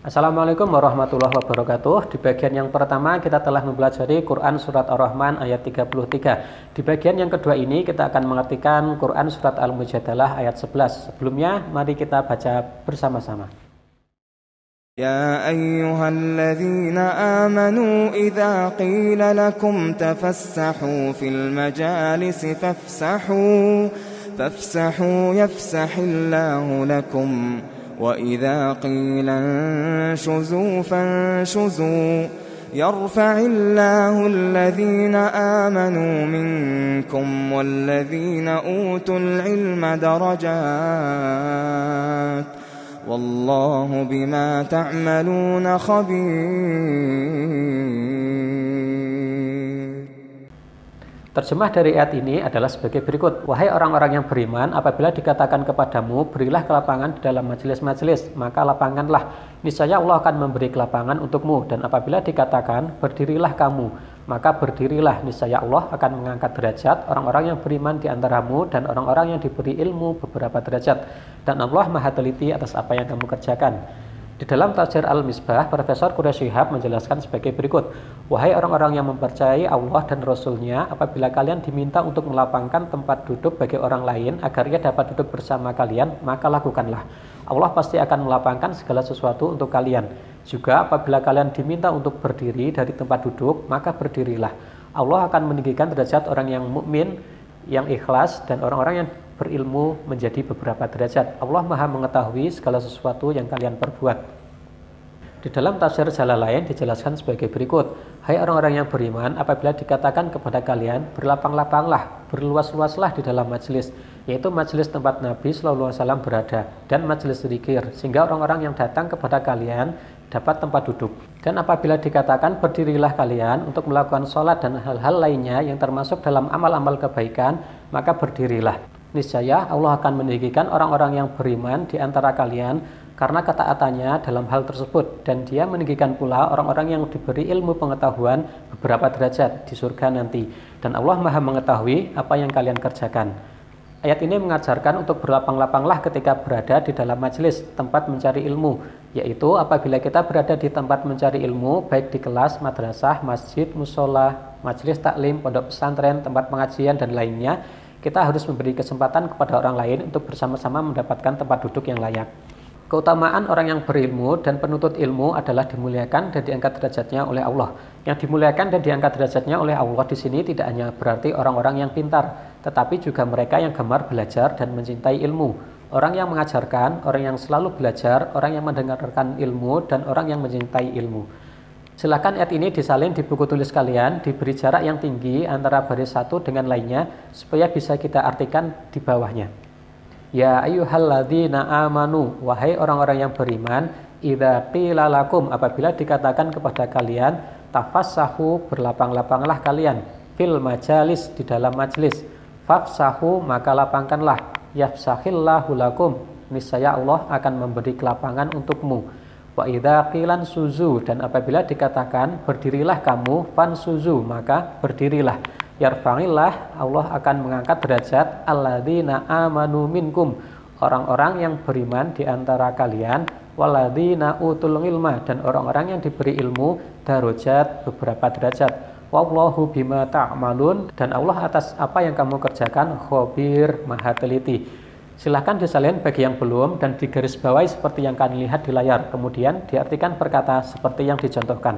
Assalamualaikum warahmatullahi wabarakatuh. Di bagian yang pertama kita telah mempelajari Quran Surat Ar-Rahman ayat 33. Di bagian yang kedua ini kita akan mengartikan Quran Surat Al-Mujadalah ayat 11. Sebelumnya mari kita baca bersama-sama. يا أيها الذين آمنوا إذا قيل لكم تفسحوا في المجالس فافسحوا يفسح الله لكم وإذا قيل انشزوا فانشزوا يرفع الله الذين آمنوا منكم والذين أوتوا العلم درجات والله بما تعملون خبير. Terjemah dari ayat ini adalah sebagai berikut. Wahai orang-orang yang beriman, apabila dikatakan kepadamu, berilah kelapangan di dalam majelis-majelis, maka lapanganlah. Niscaya Allah akan memberi kelapangan untukmu. Dan apabila dikatakan, berdirilah kamu, maka berdirilah. Niscaya Allah akan mengangkat derajat orang-orang yang beriman di antaramu dan orang-orang yang diberi ilmu beberapa derajat. Dan Allah Maha Teliti atas apa yang kamu kerjakan. Di dalam tafsir Al-Misbah, Profesor Quraish Shihab menjelaskan sebagai berikut. Wahai orang-orang yang mempercayai Allah dan Rasul-Nya, apabila kalian diminta untuk melapangkan tempat duduk bagi orang lain agar ia dapat duduk bersama kalian, maka lakukanlah. Allah pasti akan melapangkan segala sesuatu untuk kalian. Juga apabila kalian diminta untuk berdiri dari tempat duduk, maka berdirilah. Allah akan meninggikan derajat orang yang mukmin, yang ikhlas, dan orang-orang yang berilmu menjadi beberapa derajat. Allah Maha mengetahui segala sesuatu yang kalian perbuat. Di dalam tafsir Jalalain dijelaskan sebagai berikut. Hai orang-orang yang beriman, apabila dikatakan kepada kalian, berlapang-lapanglah, berluas-luaslah di dalam majelis, yaitu majelis tempat Nabi SAW berada, dan majelis zikir, sehingga orang-orang yang datang kepada kalian dapat tempat duduk. Dan apabila dikatakan berdirilah kalian untuk melakukan sholat dan hal-hal lainnya yang termasuk dalam amal-amal kebaikan, maka berdirilah. Niscaya Allah akan meninggikan orang-orang yang beriman di antara kalian karena ketaatannya dalam hal tersebut, dan Dia meninggikan pula orang-orang yang diberi ilmu pengetahuan beberapa derajat di surga nanti. Dan Allah Maha mengetahui apa yang kalian kerjakan. Ayat ini mengajarkan untuk berlapang-lapanglah ketika berada di dalam majelis tempat mencari ilmu, yaitu apabila kita berada di tempat mencari ilmu, baik di kelas, madrasah, masjid, musola, majelis taklim, pondok pesantren, tempat pengajian, dan lainnya, kita harus memberi kesempatan kepada orang lain untuk bersama-sama mendapatkan tempat duduk yang layak. Keutamaan orang yang berilmu dan penuntut ilmu adalah dimuliakan dan diangkat derajatnya oleh Allah. Yang dimuliakan dan diangkat derajatnya oleh Allah di sini tidak hanya berarti orang-orang yang pintar, tetapi juga mereka yang gemar belajar dan mencintai ilmu. Orang yang mengajarkan, orang yang selalu belajar, orang yang mendengarkan ilmu, dan orang yang mencintai ilmu. Silakan ayat ini disalin di buku tulis kalian, diberi jarak yang tinggi antara baris satu dengan lainnya, supaya bisa kita artikan di bawahnya. Ya ayyuhalladzina amanu, wahai orang-orang yang beriman, idza qila lakum, apabila dikatakan kepada kalian, tafassahu, berlapang-lapanglah kalian, fil majalis, di dalam majlis, fafsahu, maka lapangkanlah, yafsahillahu lakum, niscaya Allah akan memberi kelapangan untukmu. Wa idza qilan suzu, dan apabila dikatakan berdirilah kamu, fansuzu, maka berdirilah. Yarfa'illah, Allah akan mengangkat derajat alladzina amanu minkum, orang-orang yang beriman di antara kalian, walladzina utul ilma, dan orang-orang yang diberi ilmu, darajat, beberapa derajat. Wallahu bima ta'malun, dan Allah atas apa yang kamu kerjakan khabir, Maha Teliti. Silahkan disalin bagi yang belum dan digarisbawahi seperti yang kalian lihat di layar, kemudian diartikan perkata seperti yang dicontohkan.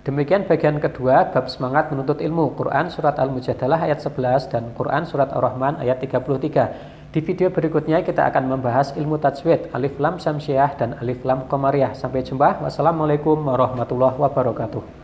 Demikian bagian kedua bab semangat menuntut ilmu, Quran Surat Al-Mujadalah ayat 11 dan Quran Surat Ar-Rahman ayat 33. Di video berikutnya kita akan membahas ilmu tajwid, alif lam syamsiah dan alif lam qamariyah. Sampai jumpa. Wassalamualaikum warahmatullahi wabarakatuh.